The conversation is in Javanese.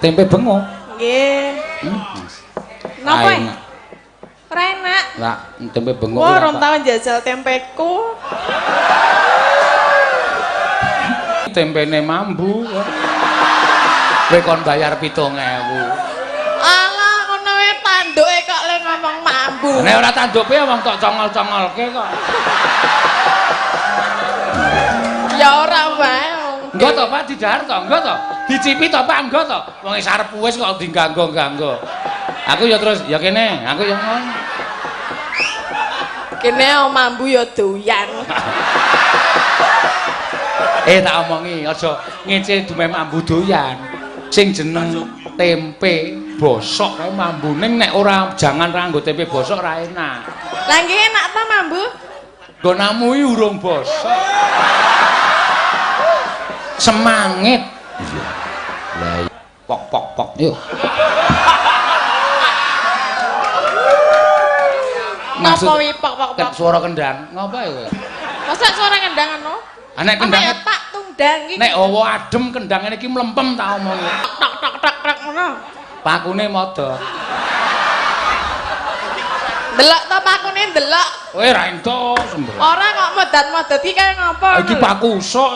Tempe bengo. Nggih. Napa? Ora enak. Lah, tempe bengo. Wah, ora tau njajal tempeku. Tempene mambu. Kowe kon bayar 7.000. Alah, ngono wae tanduke kok le ngomong mambu. Nek ora tanduke wong tok congol-congolke kok. Ya ora wae. Enggak to, Pak, didahar to, enggak to. Dicipi to, Pak, enggak to. Wong sarep wis kok diganggo-ganggo. Aku ya terus ya kene, aku ya ngono. Kene mambu ya doyan. Tak omongi aja ngece dume mambu doyan. Sing jeneng tempe bosok kae mambune nek ora jangan ra nggo tempe bosok ra enak. Lah nggih enak ta mambu? Gonamu iki urung bosok. Semangit. Iya. Lah pok. Yuk. Maksud apa wi pok. Suara kendang. Ngapa ya kowe? Masa suara kendang anu? Nek kendang tak tungdang iki. nek hawa adem kendangane iki mlempem tak omongi. Tok ngono. Pakune modho. Delok to pakune delok. Kowe ra ento sembrono. Ora kok modat-modat iki kaya ngopo? Iki paku usuk.